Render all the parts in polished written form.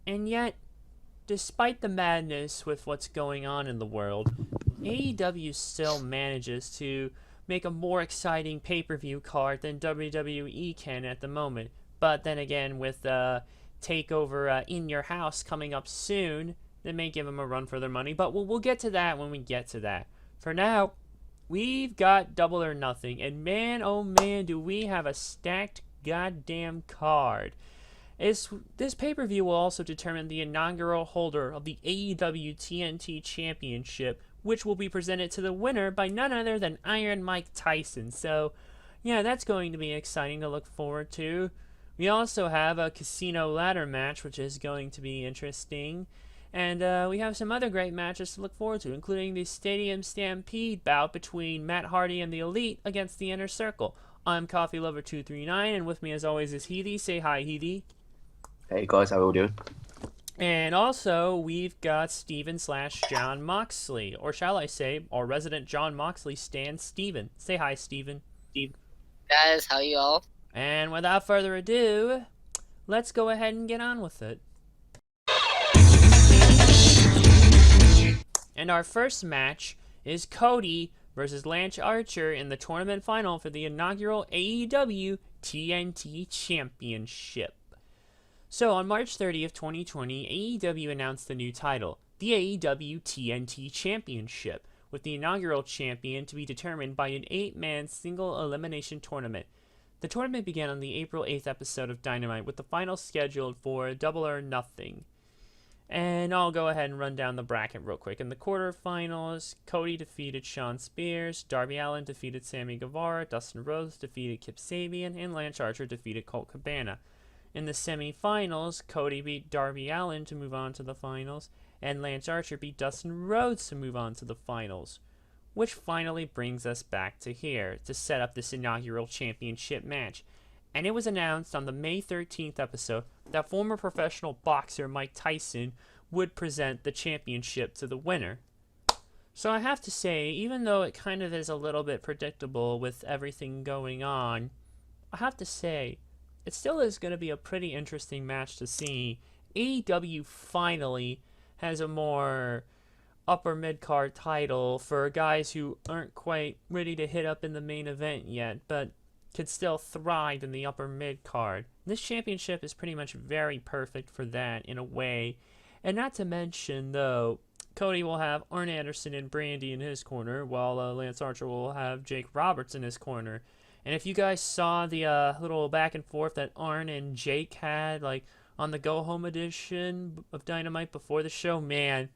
And yet, despite the madness with what's going on in the world, AEW still manages to make a more exciting pay-per-view card than WWE can at the moment. But then again, with TakeOver In Your House coming up soon, they may give them a run for their money. But we'll get to that when we get to that. For now, we've got Double or Nothing. And man, oh man, do we have a stacked goddamn card. This pay-per-view will also determine the inaugural holder of the AEW TNT Championship, which will be presented to the winner by none other than Iron Mike Tyson. So, yeah, that's going to be exciting to look forward to. We also have a casino ladder match, which is going to be interesting. And we have some other great matches to look forward to, including the Stadium Stampede bout between Matt Hardy and the Elite against the Inner Circle. I'm Coffee Lover 239, and with me as always is Heathie. Say hi, Heathie. Hey guys, how are we doing? And also, we've got Steven / Jon Moxley, or shall I say, our resident Jon Moxley stan, Steven. Say hi, Steven. Guys, how you all? And without further ado, let's go ahead and get on with it. And our first match is Cody versus Lance Archer in the tournament final for the inaugural AEW TNT Championship. So, on March 30th, 2020, AEW announced the new title, the AEW TNT Championship, with the inaugural champion to be determined by an 8-man single elimination tournament. The tournament began on the April 8th episode of Dynamite, with the final scheduled for Double or Nothing. And I'll go ahead and run down the bracket real quick. In the quarterfinals, Cody defeated Shawn Spears, Darby Allin defeated Sammy Guevara, Dustin Rhodes defeated Kip Sabian, and Lance Archer defeated Colt Cabana. In the semifinals, Cody beat Darby Allin to move on to the finals, and Lance Archer beat Dustin Rhodes to move on to the finals. Which finally brings us back to here, to set up this inaugural championship match. And it was announced on the May 13th episode that former professional boxer Mike Tyson would present the championship to the winner. So I have to say, even though it kind of is a little bit predictable with everything going on, I have to say, it still is going to be a pretty interesting match to see. AEW finally has a more upper mid-card title for guys who aren't quite ready to hit up in the main event yet, but could still thrive in the upper mid-card. This championship is pretty much very perfect for that in a way. And not to mention, though, Cody will have Arn Anderson and Brandy in his corner, while Lance Archer will have Jake Roberts in his corner. And if you guys saw the little back and forth that Arn and Jake had, like, on the Go Home edition of Dynamite before the show, man,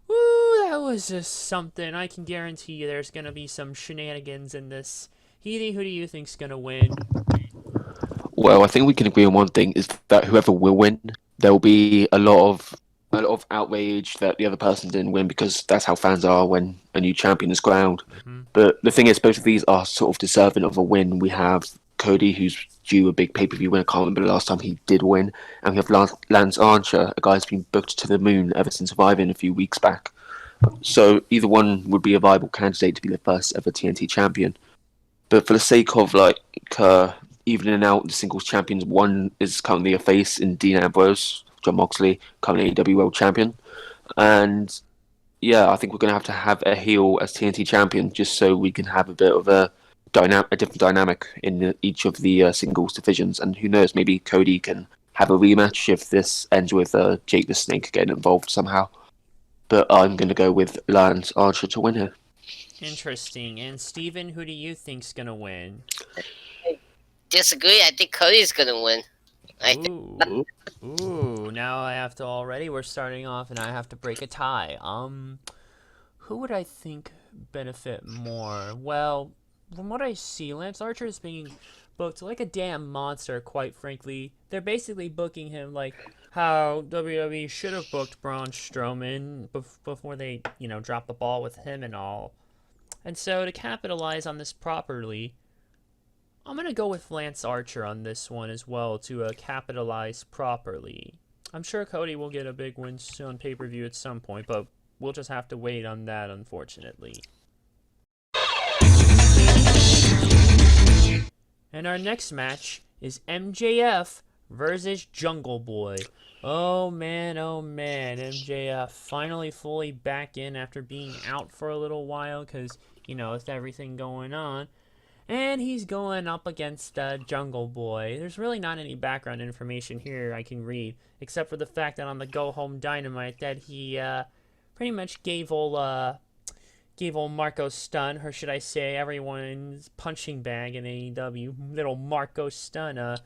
woo, that was just something. I can guarantee you there's going to be some shenanigans in this. Heathie, who do you think's going to win? Well, I think we can agree on one thing, is that whoever will win, there will be a lot of outrage that the other person didn't win, because that's how fans are when a new champion is crowned. Mm-hmm. But the thing is, both of these are sort of deserving of a win. We have Cody, who's due a big pay-per-view win. I can't remember the last time he did win. And we have Lance Archer, a guy who's been booked to the moon ever since surviving a few weeks back. So either one would be a viable candidate to be the first ever TNT champion. But for the sake of evening out the singles champions, one is currently a face in Dean Ambrose, Jon Moxley, currently AEW World Champion. And yeah, I think we're going to have a heel as TNT champion, just so we can have a bit of a different dynamic in each of the singles divisions. And who knows, maybe Cody can have a rematch if this ends with Jake the Snake getting involved somehow. But I'm going to go with Lance Archer to win here. Interesting. And Steven, who do you think's going to win? Disagree. I think Cody's gonna win. Ooh, now I have to already. We're starting off, and I have to break a tie. Who would I think benefit more? Well, from what I see, Lance Archer is being booked like a damn monster, quite frankly. They're basically booking him like how WWE should have booked Braun Strowman before they, dropped the ball with him and all. And so to capitalize on this properly, I'm going to go with Lance Archer on this one as well to capitalize properly. I'm sure Cody will get a big win on pay-per-view at some point, but we'll just have to wait on that, unfortunately. And our next match is MJF versus Jungle Boy. Oh man, MJF finally fully back in after being out for a little while because, with everything going on. And he's going up against Jungle Boy. There's really not any background information here I can read, except for the fact that on the Go Home Dynamite that he pretty much gave old Marco Stunt, or should I say everyone's punching bag in AEW, little Marco Stunt, a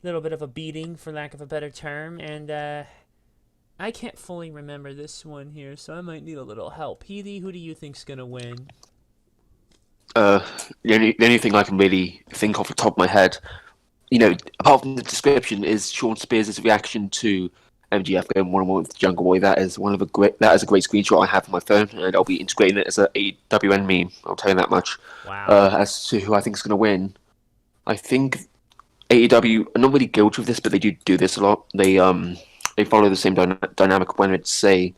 little bit of a beating, for lack of a better term, and I can't fully remember this one here, so I might need a little help. Healy, who do you think's gonna win? The only thing I can really think off the top of my head, apart from the description, is Sean Spears' reaction to MGF going one-on-one with Jungle Boy. That is a great screenshot I have on my phone, and I'll be integrating it as a AWN meme. I'll tell you that much. Wow. As to who I think is going to win, I think AEW are not really guilty of this, but they do this a lot. They follow the same dynamic when it's, say,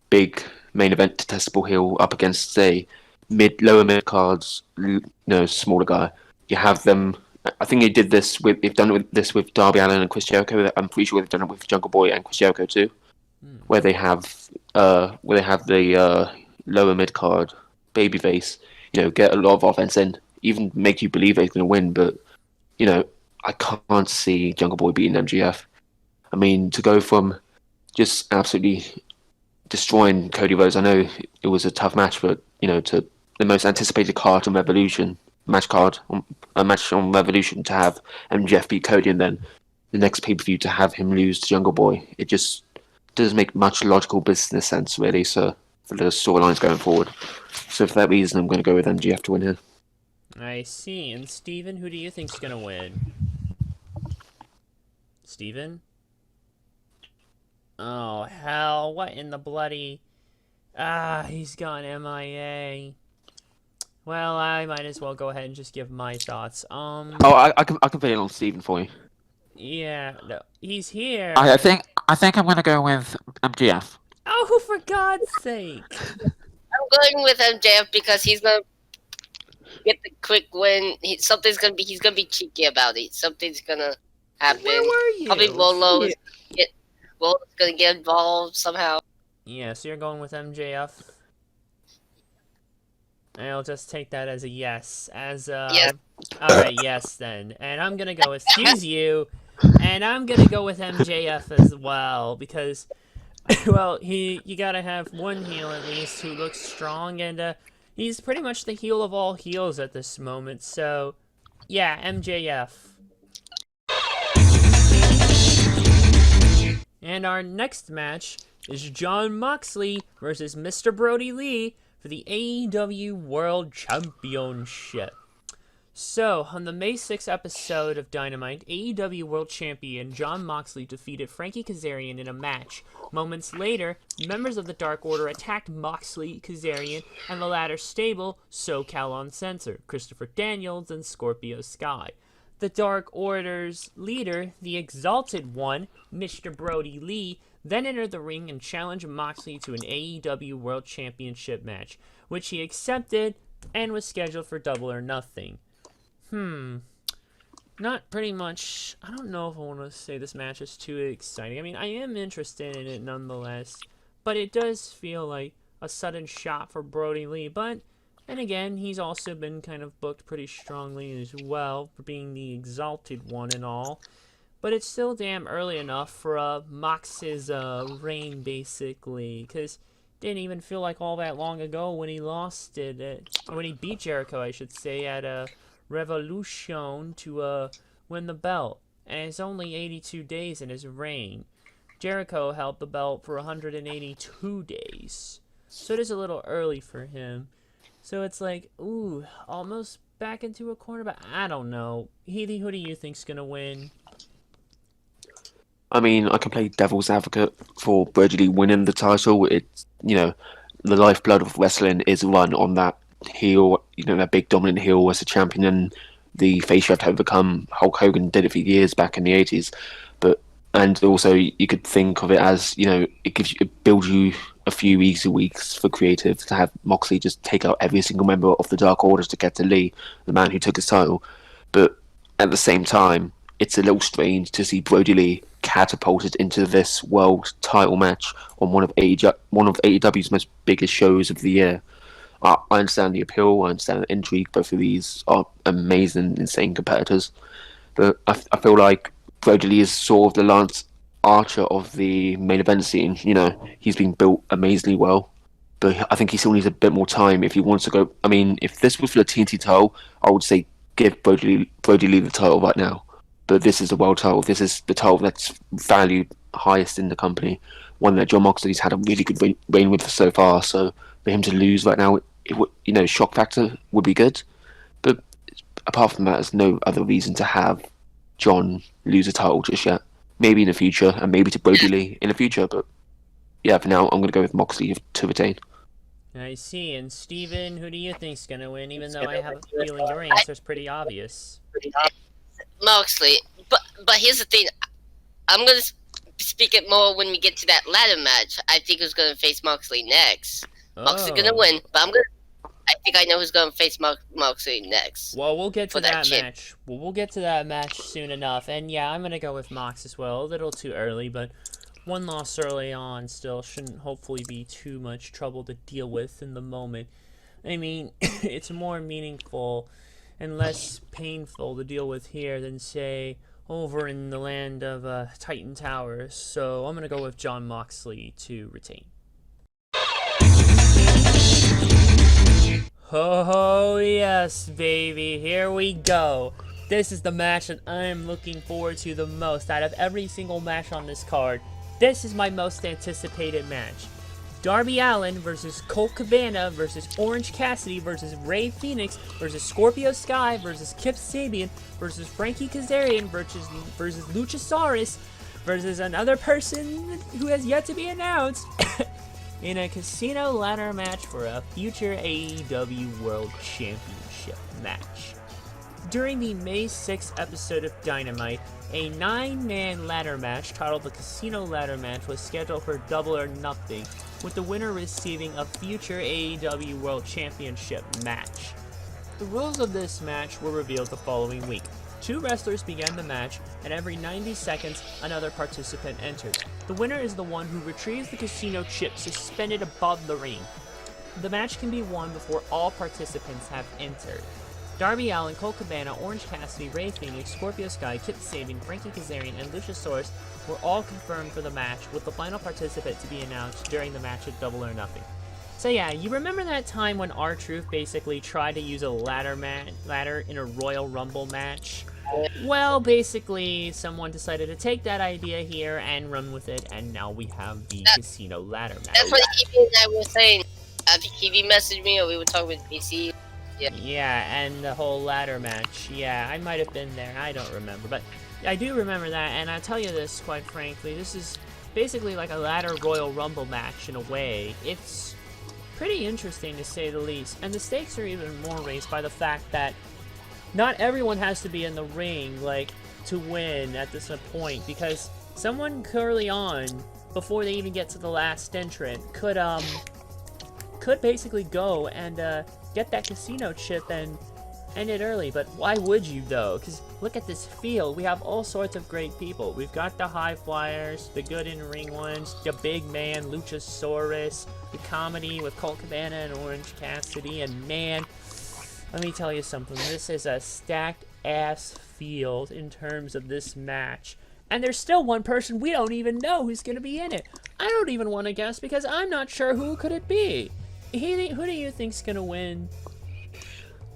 big main event detestable heel up against, say, lower mid cards, smaller guy. You have them. I think they've done this with Darby Allin and Chris Jericho. I'm pretty sure they've done it with Jungle Boy and Chris Jericho too, where they have the lower mid card babyface, get a lot of offense in, even make you believe they're going to win. But I can't see Jungle Boy beating MGF. I mean, to go from just absolutely destroying Cody Rhodes, I know it was a tough match, but to the most anticipated card on Revolution, a match on Revolution, to have MJF beat Cody, and then the next pay-per-view to have him lose to Jungle Boy. It just doesn't make much logical business sense, really, so for the storylines going forward. So for that reason, I'm going to go with MJF to win here. I see. And Steven, who do you think's going to win? Steven? Oh, hell. What in the bloody... he's gone MIA. Well, I might as well go ahead and just give my thoughts. I can put it on Steven for you. Yeah, no, he's here. I think I'm gonna go with MGF. Oh, for God's sake! I'm going with MJF because he's gonna get the quick win. He's gonna be cheeky about it. Something's gonna happen. Where were you? Probably Lolo's gonna get involved somehow. Yeah, so you're going with MJF. I'll just take that as a yes. Yes. Alright, yes then. And I'm gonna go, excuse you, and I'm gonna go with MJF as well, because, well, you gotta have one heel at least who looks strong, and he's pretty much the heel of all heels at this moment, so, yeah, MJF. And our next match is Jon Moxley versus Mr. Brodie Lee for the AEW World Championship. So, on the May 6th episode of Dynamite, AEW World Champion Jon Moxley defeated Frankie Kazarian in a match. Moments later, members of the Dark Order attacked Moxley, Kazarian, and the latter's stable, SoCal Uncensored, Christopher Daniels, and Scorpio Sky. The Dark Order's leader, the Exalted One, Mr. Brodie Lee, then entered the ring and challenged Moxley to an AEW World Championship match, which he accepted and was scheduled for Double or Nothing. Not pretty much. I don't know if I want to say this match is too exciting. I mean, I am interested in it nonetheless, but it does feel like a sudden shot for Brodie Lee. But, and again, he's also been kind of booked pretty strongly as well for being the Exalted One and all. But it's still damn early enough for Mox's reign, basically, because didn't even feel like all that long ago when he lost it, when he beat Jericho, I should say, at Revolution to win the belt. And it's only 82 days in his reign. Jericho held the belt for 182 days. So it is a little early for him. So it's like, ooh, almost back into a corner, but I don't know. Healy, who do you think's gonna win? I mean, I can play devil's advocate for Brodie Lee winning the title. It's, the lifeblood of wrestling is run on that heel, that big dominant heel as a champion, and the face you have to overcome. Hulk Hogan did it for years back in the 80s. And also you could think of it as, it builds you a few easy weeks for creative to have Moxley just take out every single member of the Dark Order to get to Lee, the man who took his title. But at the same time, it's a little strange to see Brodie Lee catapulted into this world title match on one of AEW's most biggest shows of the year. I understand the appeal, I understand the intrigue. Both of these are amazing, insane competitors. But I feel like Brodie Lee is sort of the Lance Archer of the main event scene. You know, he's been built amazingly well. But I think he still needs a bit more time if he wants to go. I mean, if this was for the TNT title, I would say give Brodie Lee the title right now. But this is the world title. This is the title that's valued highest in the company. One that Jon Moxley's had a really good reign with so far. So for him to lose right now, it would, you know, shock factor would be good. But apart from that, there's no other reason to have Jon lose a title just yet. Maybe in the future, and maybe to Brodie Lee in the future. But yeah, for now, I'm going to go with Moxley to retain. I see. And Steven, who do you think's going to win? Even though I have a feeling your answer's pretty obvious. Moxley. But here's the thing. I'm going to speak it more when we get to that ladder match. I think who's going to face Moxley next. Moxley's going to win, but I think I know who's going to face Moxley next. Well, we'll get to that match. Well, we'll get to that match soon enough. And yeah, I'm going to go with Mox as well. A little too early, but one loss early on still shouldn't hopefully be too much trouble to deal with in the moment. I mean, it's more meaningful and less painful to deal with here than, say, over in the land of Titan Towers. So I'm going to go with Jon Moxley to retain. Oh, yes, baby. Here we go. This is the match that I'm looking forward to the most out of every single match on this card. This is my most anticipated match. Darby Allin versus Colt Cabana versus Orange Cassidy versus Rey Fenix versus Scorpio Sky versus Kip Sabian versus Frankie Kazarian versus Luchasaurus versus another person who has yet to be announced in a casino ladder match for a future AEW World Championship match. During the May 6th episode of Dynamite, a 9-man ladder match titled the Casino Ladder Match was scheduled for Double or Nothing, with the winner receiving a future AEW World Championship match. The rules of this match were revealed the following week. 2 wrestlers began the match, and every 90 seconds, another participant enters. The winner is the one who retrieves the casino chip suspended above the ring. The match can be won before all participants have entered. Darby Allin, Colt Cabana, Orange Cassidy, Rey Fenix, Scorpio Sky, Kip Sabian, Frankie Kazarian, and Luchasaurus were all confirmed for the match, with the final participant to be announced during the match at Double or Nothing. So yeah, you remember that time when R-Truth basically tried to use a ladder in a Royal Rumble match? Well, basically, someone decided to take that idea here and run with it, and now we have the casino ladder match. That's what Evie and I were saying. I think Evie messaged me, or we were talking with BC. Yeah, and the whole ladder match. Yeah, I might have been there. I don't remember, but I do remember that, and I'll tell you this, quite frankly. This is basically like a ladder Royal Rumble match in a way. It's pretty interesting, to say the least, and the stakes are even more raised by the fact that not everyone has to be in the ring, like, to win at this point, because someone early on, before they even get to the last entrant, could basically go and get that casino chip and end it early. But why would you, though? Because look at this field. We have all sorts of great people. We've got the high flyers, the good in-ring ones, the big man, Luchasaurus, the comedy with Colt Cabana and Orange Cassidy, and man, let me tell you something. This is a stacked-ass field in terms of this match. And there's still one person we don't even know who's going to be in it. I don't even want to guess because I'm not sure who could it be. Who do you think's going to win?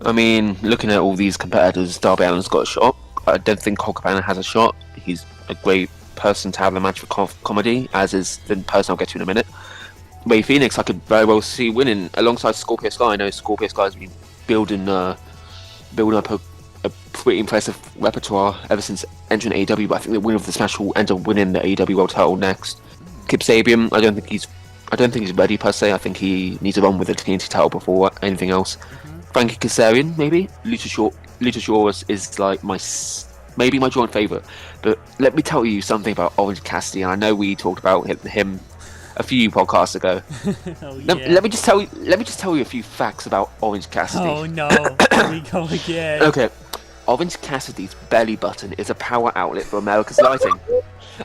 I mean, looking at all these competitors, Darby Allin's got a shot. I don't think Colt Cabana has a shot. He's a great person to have a match for comedy, as is the person I'll get to in a minute. Rey Fenix, I could very well see winning alongside Scorpio Sky. I know Scorpio Sky's been building up a pretty impressive repertoire ever since entering AEW, but I think the winner of this match will end up winning the AEW World Title next. Kip Sabian, I don't think he's ready per se. I think he needs to run with the TNT title before anything else. Frankie Kazarian, maybe. Luchasaurus is like maybe my joint favourite. But let me tell you something about Orange Cassidy. And I know we talked about him a few podcasts ago. Oh, yeah. Let me just tell you a few facts about Orange Cassidy. Oh no, here we go again. Okay, Orange Cassidy's belly button is a power outlet for America's lighting.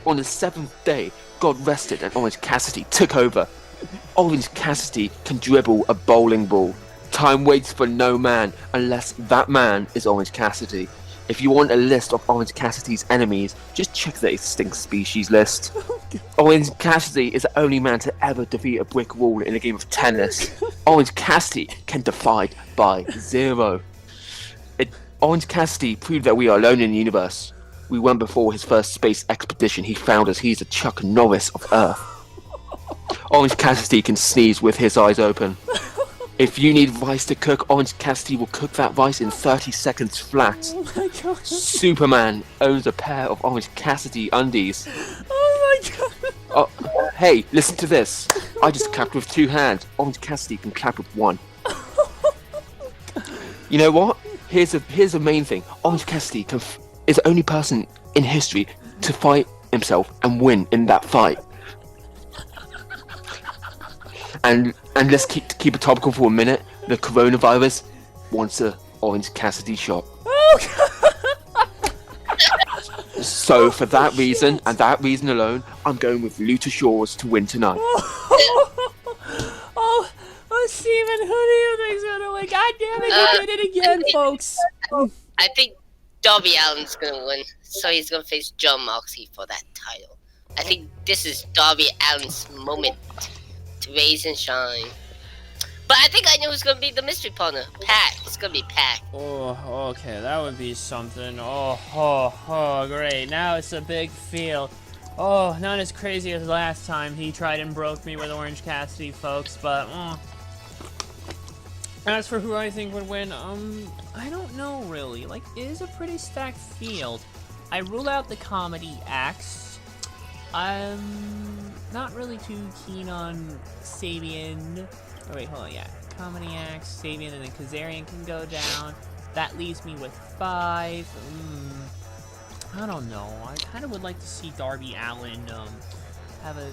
On the 7th day, God rested and Orange Cassidy took over. Orange Cassidy can dribble a bowling ball. Time waits for no man unless that man is Orange Cassidy. If you want a list of Orange Cassidy's enemies, just check the extinct species list. Orange Cassidy is the only man to ever defeat a brick wall in a game of tennis. Orange Cassidy can divide by 0. Orange Cassidy proved that we are alone in the universe. We went before his first space expedition. He found us. He's the Chuck Norris of Earth. Orange Cassidy can sneeze with his eyes open. If you need rice to cook, Orange Cassidy will cook that rice in 30 seconds flat. Oh my god. Superman owns a pair of Orange Cassidy undies. Oh my god. Oh, hey, listen to this. I just clapped with 2 hands. Orange Cassidy can clap with 1. You know what? Here's the main thing. Orange Cassidy is the only person in history to fight himself and win in that fight. And let's keep it topical for a minute. The coronavirus wants a Orange Cassidy shot. Oh, So for that reason and that reason alone, I'm going with Luchasaurus to win tonight. Steven, who do you think's gonna win? God damn it, you did it again, folks. I think Darby Allin's gonna win, so he's gonna face Jon Moxley for that title. I think this is Darby Allin's moment to raise and shine. But I think I know who's gonna be the mystery partner. Pac. It's gonna be Pac. Oh, okay, that would be something. Oh, great. Now it's a big field. Oh, not as crazy as last time he tried and broke me with Orange Cassidy, folks, but, As for who I think would win, I don't know, really. Like, it is a pretty stacked field. I rule out the comedy acts. I'm not really too keen on Sabian. Oh, wait, hold on, yeah. Comedy acts, Sabian, and then Kazarian can go down. That leaves me with 5. I don't know. I kind of would like to see Darby Allin have a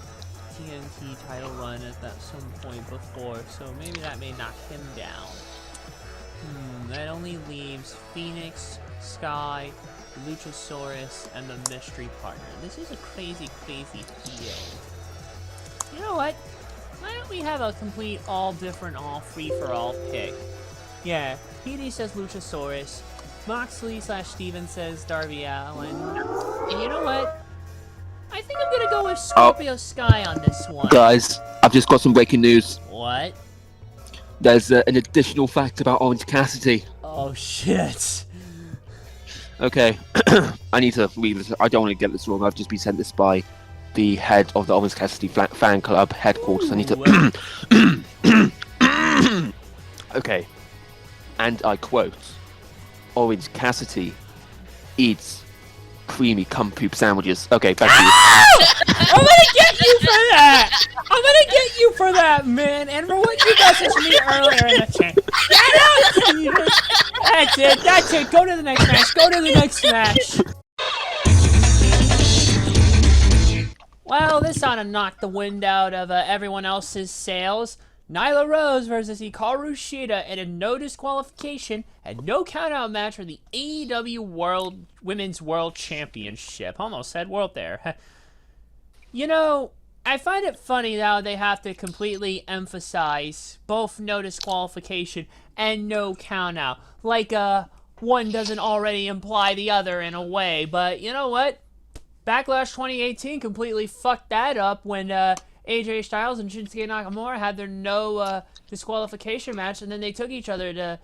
TNT title run at some point before, so maybe that may knock him down. That only leaves Phoenix, Sky, Luchasaurus, and the mystery partner. This is a crazy, crazy field. You know what? Why don't we have a complete all free-for-all pick? Yeah, PD says Luchasaurus, Moxley/Steven says Darby Allin, and you know what? I think I'm gonna go with Scorpio Sky on this one. Guys, I've just got some breaking news. What? There's an additional fact about Orange Cassidy. Oh shit. Okay, I need to read this. I don't want to get this wrong. I've just been sent this by the head of the Orange Cassidy fan club headquarters. I need to. Okay, and I quote: Orange Cassidy eats creamy cum poop sandwiches. Okay, back to you. I'm gonna get you for that! I'm gonna get you for that, man! And for what you messaged me earlier in the chat. That's it! Go to the next match! Well, this ought to knock the wind out of everyone else's sails. Nyla Rose versus Hikaru Shida in a no disqualification and no countout match for the AEW Women's World Championship. Almost said world there. You know, I find it funny how they have to completely emphasize both no disqualification and no countout. Like, one doesn't already imply the other in a way. But you know what? Backlash 2018 completely fucked that up when, AJ Styles and Shinsuke Nakamura had their no disqualification match, and then they took each other to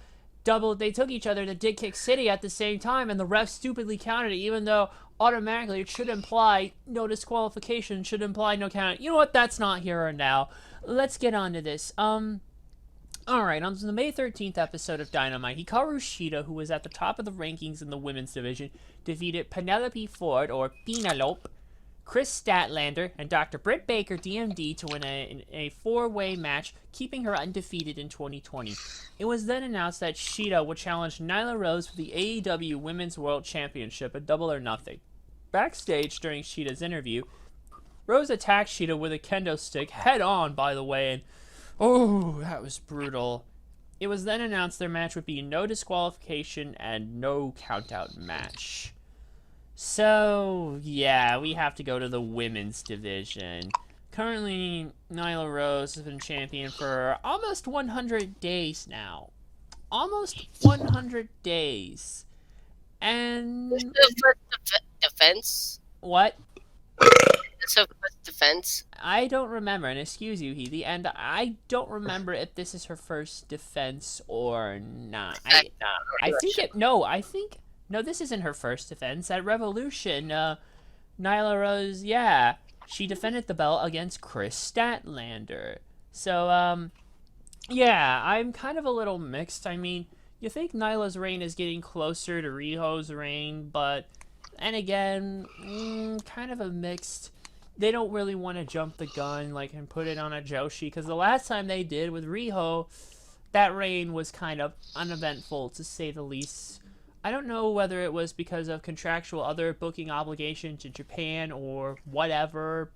Dick Kick City at the same time, and the ref stupidly counted it, even though automatically it should imply no disqualification, should imply no count. You know what? That's not here or now. Let's get on to this. Alright, on the May 13th episode of Dynamite, Hikaru Shida, who was at the top of the rankings in the women's division, defeated Penelope Ford, or Penelope, Chris Statlander, and Dr. Britt Baker, DMD, to win a 4-way match, keeping her undefeated in 2020. It was then announced that Shida would challenge Nyla Rose for the AEW Women's World Championship at Double or Nothing. Backstage during Shida's interview, Rose attacked Shida with a kendo stick head on, by the way, and oh, that was brutal. It was then announced their match would be no disqualification and no countout match. So, yeah, we have to go to the women's division. Currently, Nyla Rose has been champion for almost 100 days now. Almost 100 days. And... This is her first defense. What? This is her first defense. I don't remember, and excuse you, Heathy, and I don't remember if this is her first defense or not. I think no, this isn't her first defense. At Revolution, Nyla Rose, yeah, she defended the belt against Chris Statlander. So, yeah, I'm kind of a little mixed. I mean, you think Nyla's reign is getting closer to Riho's reign, but, and again, kind of a mixed. They don't really want to jump the gun, like, and put it on a Joshi, because the last time they did with Riho, that reign was kind of uneventful, to say the least. I don't know whether it was because of contractual other booking obligations in Japan or whatever,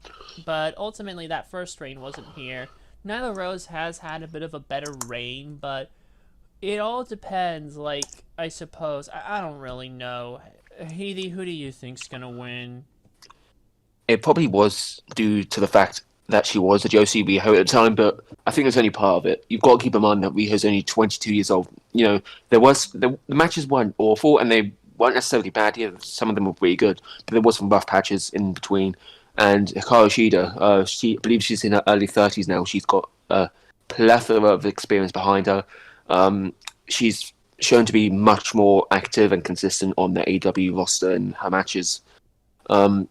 but ultimately that first reign wasn't here. Nyla Rose has had a bit of a better reign, but it all depends, like, I suppose. I don't really know. Heathy, who do you think's gonna win? It probably was due to the fact that she was a Josie Riho at the time, but I think it's only part of it. You've got to keep in mind that Riho's only 22 years old. You know, the matches weren't awful, and they weren't necessarily bad either. Some of them were pretty good, but there was some rough patches in between. And Hikaru Shida, I believe she's in her early 30s now. She's got a plethora of experience behind her. She's shown to be much more active and consistent on the AEW roster in her matches. And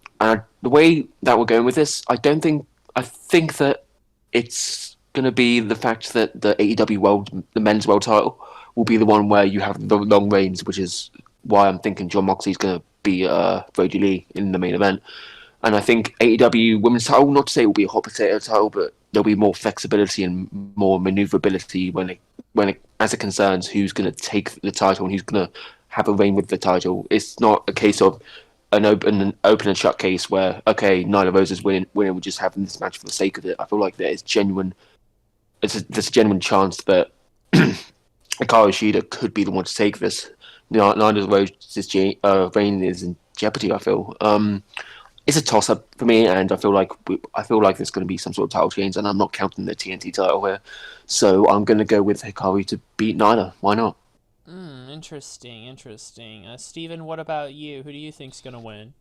the way that we're going with this, I think that it's going to be the fact that the AEW the men's world title, will be the one where you have the long reigns, which is why I'm thinking Jon Moxley is going to be Brodie Lee in the main event. And I think AEW women's title, not to say it will be a hot potato title, but there'll be more flexibility and more maneuverability as it concerns who's going to take the title and who's going to have a reign with the title. It's not a case of an open and shut case where, okay, Nyla Rose is winning, we're just having this match for the sake of it. I feel like there's a genuine chance that Hikaru Shida could be the one to take this. Nyla Rose's reign is in jeopardy, I feel. It's a toss-up for me, and I feel like there's going to be some sort of title change, and I'm not counting the TNT title here. So I'm going to go with Hikaru to beat Nyla. Why not? Interesting. Steven, what about you? Who do you think's gonna win?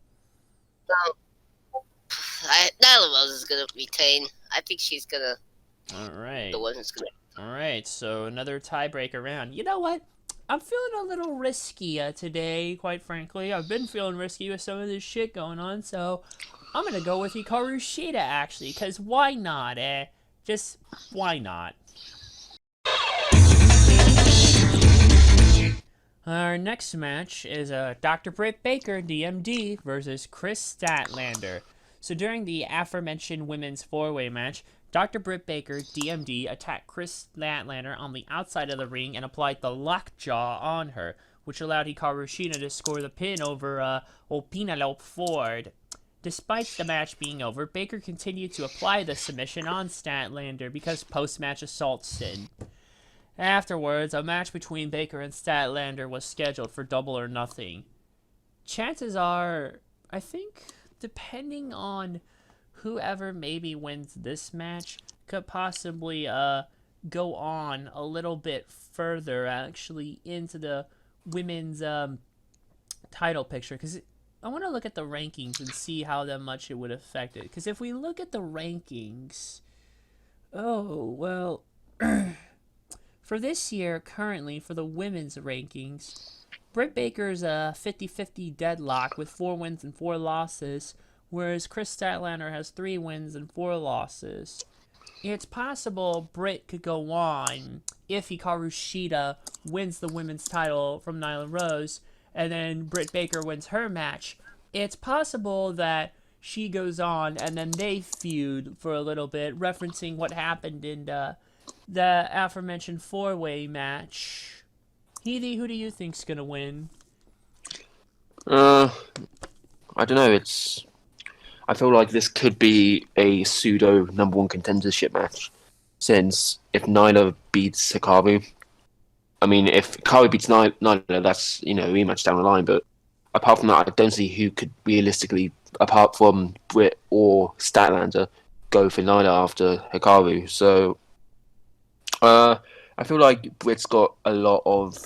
Nyla Rose is gonna retain. I think she's gonna. All right. The one who's gonna. All right. So another tiebreaker round. You know what? I'm feeling a little risky today. Quite frankly, I've been feeling risky with some of this shit going on. So I'm gonna go with Hikaru Shida actually, because why not? Just why not? Our next match is Dr. Britt Baker, DMD, versus Chris Statlander. So during the aforementioned women's four-way match, Dr. Britt Baker, DMD, attacked Chris Statlander on the outside of the ring and applied the lockjaw on her, which allowed Hikaru Shida to score the pin over Penelope Ford. Despite the match being over, Baker continued to apply the submission on Statlander because post-match assault sin. Afterwards, a match between Baker and Statlander was scheduled for Double or Nothing. Chances are, I think, depending on whoever maybe wins this match, could possibly go on a little bit further, actually, into the women's title picture. Because I want to look at the rankings and see how that much it would affect it. Because if we look at the rankings, oh, well... For this year, currently, for the women's rankings, Britt Baker's a 50-50 deadlock with 4 wins and 4 losses, whereas Chris Statlander has 3 wins and 4 losses. It's possible Britt could go on if Hikaru Shida wins the women's title from Nyla Rose, and then Britt Baker wins her match. It's possible that she goes on, and then they feud for a little bit, referencing what happened in the aforementioned four-way match. Heathy, who do you think's gonna win? I don't know. I feel like this could be a pseudo number one contendership match, since if Nyla beats Hikaru, I mean, if Hikaru beats Nyla, that's, a rematch down the line. But apart from that, I don't see who could realistically, apart from Britt or Statlander, go for Nyla after Hikaru. So, I feel like Britt's got a lot of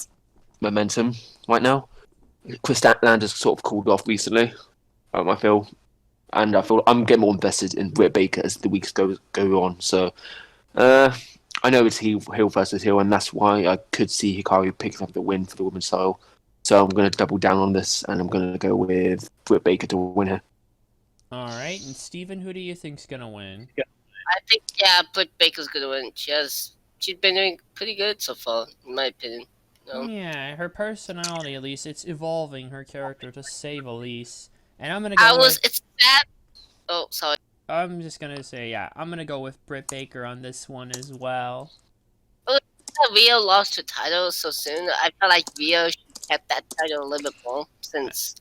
momentum right now. Chris Statlander's sort of cooled off recently, I feel. And I feel I'm getting more invested in Britt Baker as the weeks go on. So, I know it's heel versus heel, and that's why I could see Hikaru picking up the win for the women's title. So I'm going to double down on this, and I'm going to go with Britt Baker to win here. All right, and Steven, who do you think's going to win? I think, Britt Baker's going to win. She's been doing pretty good so far, in my opinion. Yeah, her personality, at least, it's evolving her character, to say the least. And I'm going to go It's sad. Oh, sorry. I'm just going to say, I'm going to go with Britt Baker on this one as well. Rio lost her title so soon. I felt like Rio should have kept that title a little bit more since...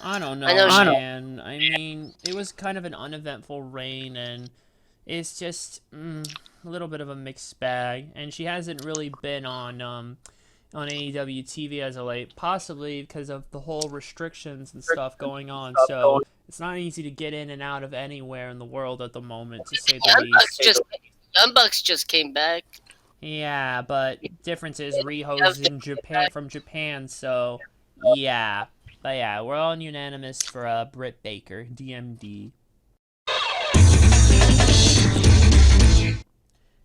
I don't know, man. I mean, it was kind of an uneventful reign, and it's just a little bit of a mixed bag. And she hasn't really been on AEW TV as of late, possibly because of the whole restrictions and stuff going on. So it's not easy to get in and out of anywhere in the world at the moment, to say the least. Young Bucks just came back. Yeah, but difference is Riho's in Japan, from Japan, so yeah. But yeah, we're all unanimous for Britt Baker, DMD.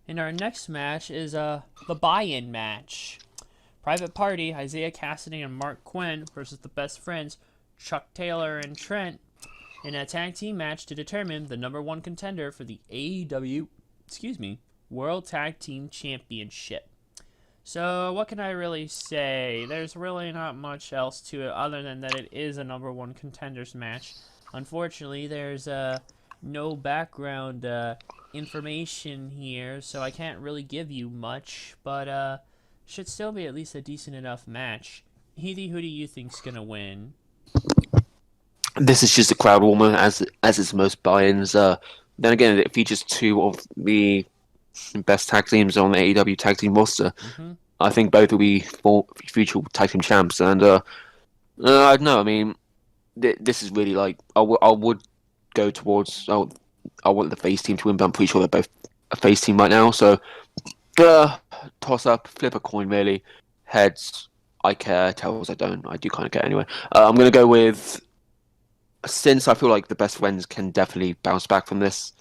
And our next match is the buy-in match. Private Party, Isaiah Cassidy and Mark Quinn versus the Best Friends, Chuck Taylor and Trent, in a tag team match to determine the #1 contender for the AEW, World Tag Team Championship. So, what can I really say? There's really not much else to it other than that it is a #1 contenders match. Unfortunately, there's no background information here, so I can't really give you much, but should still be at least a decent enough match. Healy, who do you think's gonna win? This is just a crowd warmer, as is most buy-ins. Then again, it features two of the best tag teams on the AEW tag team roster. Mm-hmm. I think both will be future tag team champs, and I don't know. I mean, this is really like I would go towards. I want the face team to win, but I'm pretty sure they're both a face team right now. So, toss up, flip a coin, really. Heads, I care. Tails, I don't. I do kind of care anyway. I'm gonna go with, since I feel like the Best Friends can definitely bounce back from this.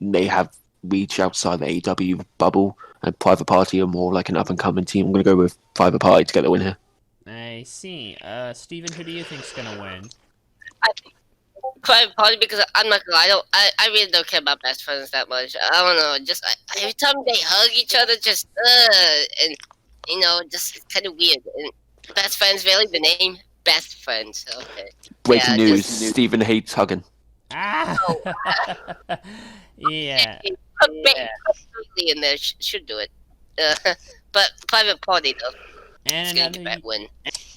They have reach outside the AEW bubble, and Private Party are more like an up-and-coming team. I'm going to go with Private Party to get the win here. I see. Steven, who do you think's going to win? I think Private Party, because I'm not gonna lie, I really don't care about Best Friends that much. I don't know, just every time they hug each other, just and just kind of weird. And Best Friends, really, the name Best Friends. Okay. Breaking news: Steven hates hugging. Ah. Yeah. In there should do it. But Private Party though.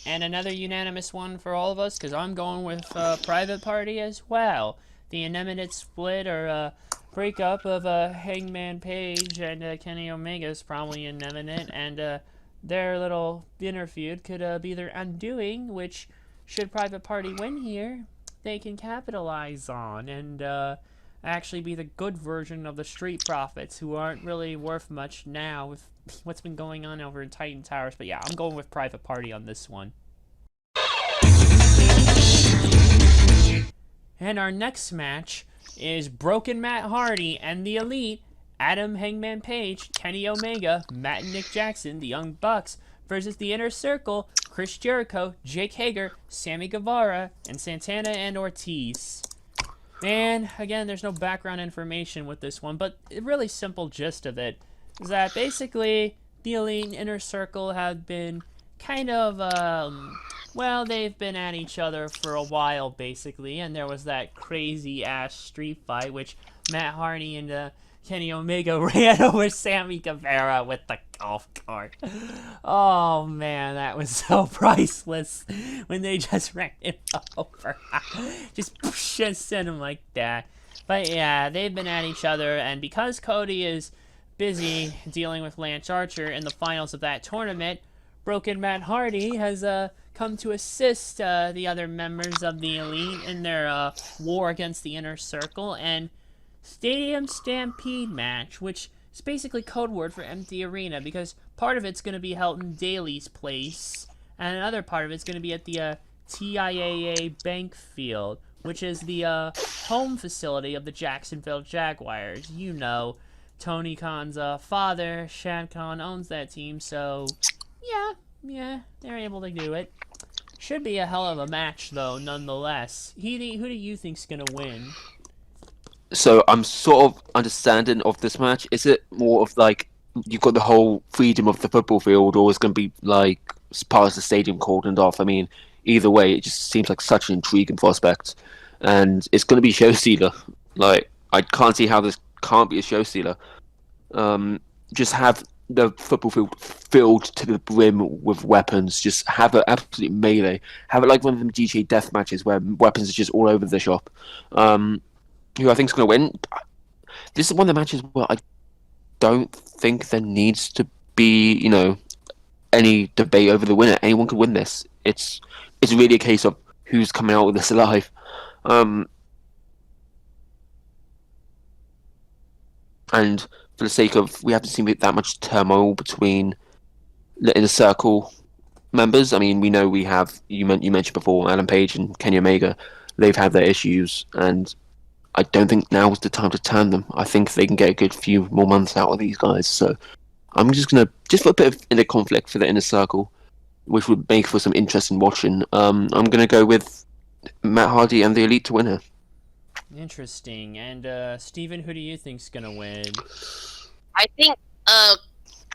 And another unanimous one for all of us, because I'm going with Private Party as well. The imminent split or breakup of Hangman Page and Kenny Omega is probably imminent, and their little dinner feud could be their undoing, which, should Private Party win here, they can capitalize on and actually be the good version of the Street Profits, who aren't really worth much now with what's been going on over in Titan Towers. But yeah, I'm going with Private Party on this one. And our next match is Broken Matt Hardy and the Elite, Adam Hangman Page, Kenny Omega, Matt and Nick Jackson, the Young Bucks, versus the Inner Circle, Chris Jericho, Jake Hager, Sammy Guevara, and Santana and Ortiz. And again, there's no background information with this one, but a really simple gist of it is that basically the Elite and Inner Circle have been kind of, they've been at each other for a while, basically, and there was that crazy-ass street fight, which Matt Hardy and Kenny Omega ran over Sammy Guevara with the golf cart. Oh, man, that was so priceless when they just ran him over. just sent him like that. But yeah, they've been at each other, and because Cody is busy dealing with Lance Archer in the finals of that tournament, Broken Matt Hardy has come to assist the other members of the Elite in their war against the Inner Circle and Stadium Stampede match, which is basically code word for empty arena because part of it's going to be held in Daly's place and another part of it's going to be at the TIAA Bank Field, which is the home facility of the Jacksonville Jaguars. You know, Tony Khan's father, Shad Khan, owns that team, so yeah, they're able to do it. Should be a hell of a match, though, nonetheless. Who do you think's gonna win? So I'm sort of understanding of this match. Is it more of like you've got the whole freedom of the football field, or is it going to be like part of the stadium cordoned off? I mean, either way, it just seems like such an intriguing prospect, and it's going to be show stealer. Like I can't see how this can't be a show stealer. Just have the football field filled to the brim with weapons. Just have an absolute melee. Have it like one of them DJ death matches where weapons are just all over the shop. Who I think is going to win? This is one of the matches where I don't think there needs to be, any debate over the winner. Anyone could win this. It's really a case of who's coming out with this alive. And for the sake of, we haven't seen that much turmoil between the Inner Circle members. I mean, we know we have, you mentioned before, Adam Page and Kenny Omega. They've had their issues, and I don't think now is the time to turn them. I think they can get a good few more months out of these guys. So I'm just going to, just for a bit of inner conflict for the Inner Circle, which would make for some interesting watching, I'm going to go with Matt Hardy and the Elite to win here. Interesting. And Steven, who do you think's going to win? I think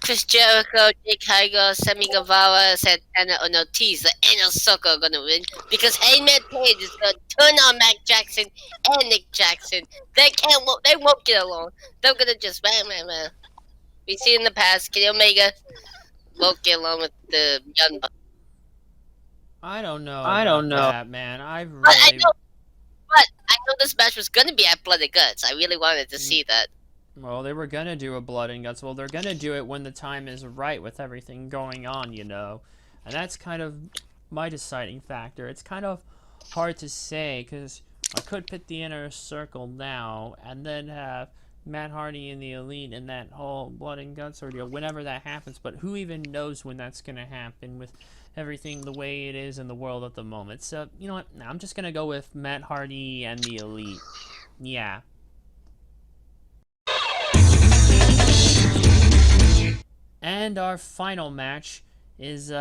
Chris Jericho, Jake Hager, Sammy Guevara, Santana, and Ortiz, the Inner Circle are going to win because Heyman Page is going to turn on Mac Jackson and Nick Jackson. They won't get along. They're going to just man. We see in the past, Kenny Omega won't get along with the Young Bucks. I don't know that, man. But I know this match was going to be at Blood and Guts. I really wanted to see that. Well, they were gonna do a Blood and Guts. Well, they're gonna do it when the time is right with everything going on, And that's kind of my deciding factor. It's kind of hard to say, because I could pit the Inner Circle now, and then have Matt Hardy and the Elite in that whole Blood and Guts ordeal, whenever that happens. But who even knows when that's gonna happen with everything the way it is in the world at the moment. So, you know what? I'm just gonna go with Matt Hardy and the Elite. Yeah. And our final match is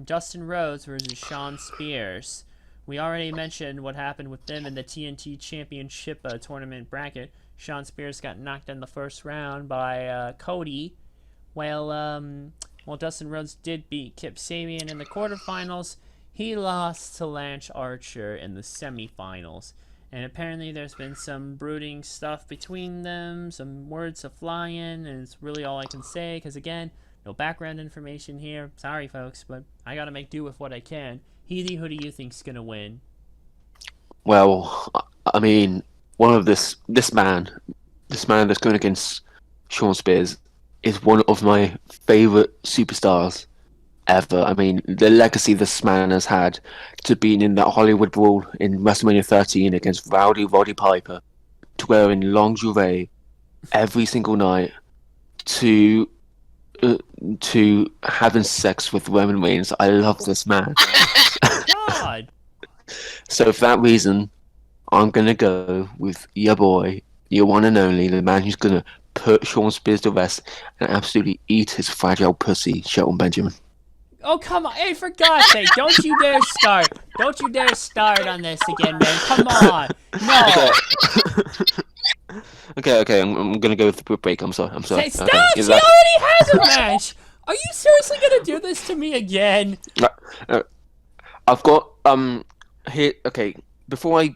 Dustin Rhodes versus Shawn Spears. We already mentioned what happened with them in the TNT Championship tournament bracket. Shawn Spears got knocked in the first round by Cody, while Dustin Rhodes did beat Kip Sabian in the quarterfinals. He lost to Lance Archer in the semifinals. And apparently there's been some brooding stuff between them, some words are flying, and it's really all I can say, because again, no background information here. Sorry, folks, but I gotta make do with what I can. Healy, who do you think's gonna win? Well, I mean, this man that's going against Shawn Spears is one of my favorite superstars ever. I mean, the legacy this man has had to being in that Hollywood Brawl in WrestleMania 13 against Roddy Piper, to wearing lingerie every single night, to having sex with Roman Reigns. I love this man. God. So for that reason, I'm gonna go with your boy, your one and only, the man who's gonna put Shawn Spears to rest and absolutely eat his fragile pussy, Shelton Benjamin. Oh, come on. Hey, for God's sake, don't you dare start. Don't you dare start on this again, man. Come on. No. Okay, I'm going to go with the break. I'm sorry. Stop! Okay. She already has a match! Are you seriously going to do this to me again? I've got, here, okay, before I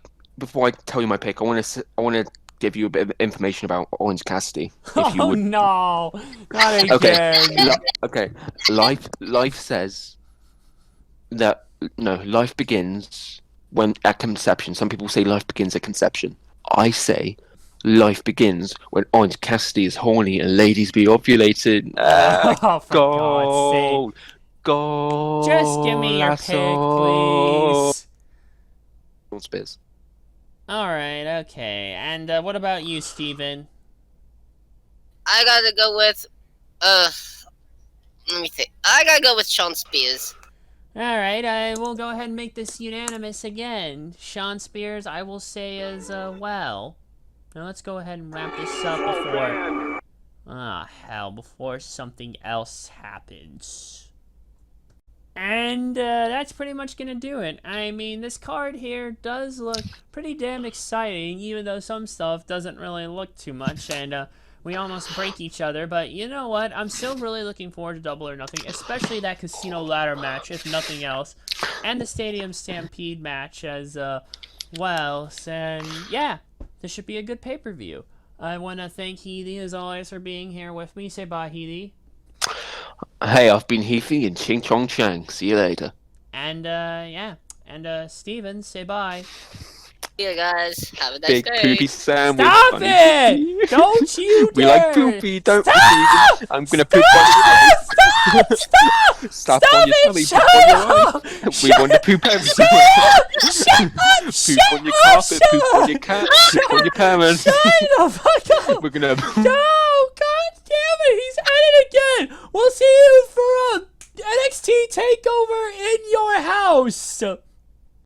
tell you my pick, I want to give you a bit of information about Orange Cassidy. Oh no, not again. Okay, life says that life begins when at conception. Some people say life begins at conception. I say Life begins when Orange Cassidy is horny and ladies be ovulating. Oh, for God's sake. Go! Just give me your pick, please. Spears. Alright, okay. And what about you, Steven? I gotta go with, let me think. I gotta go with Shawn Spears. Alright, I will go ahead and make this unanimous again. Shawn Spears, I will say as well. Now let's go ahead and wrap this up before... before something else happens. And that's pretty much gonna do it. I mean, this card here does look pretty damn exciting, even though some stuff doesn't really look too much, and we almost break each other. But you know what? I'm still really looking forward to Double or Nothing, especially that Casino Ladder match, if nothing else, and the Stadium Stampede match as well. And yeah, this should be a good pay-per-view. I want to thank Heathie, as always, for being here with me. Say bye, Heathie. Hey, I've been Heathy and Ching Chong Chang. See you later. And, yeah. And, Steven, say bye. See you guys. Have a nice Big day. poopy sandwich. Stop funny it! poopy. Don't you We dare! like poopy, don't Stop! we? I'm gonna poop on you. Stop! Stop on your tummy, Shut poop on your up! eyes. We want to poop everywhere. Poop on your carpet, poop on your cat, poop on your parents. Shut the fuck up! We're gonna. No! God damn it! He's at it again! We'll see you for a NXT takeover in your house!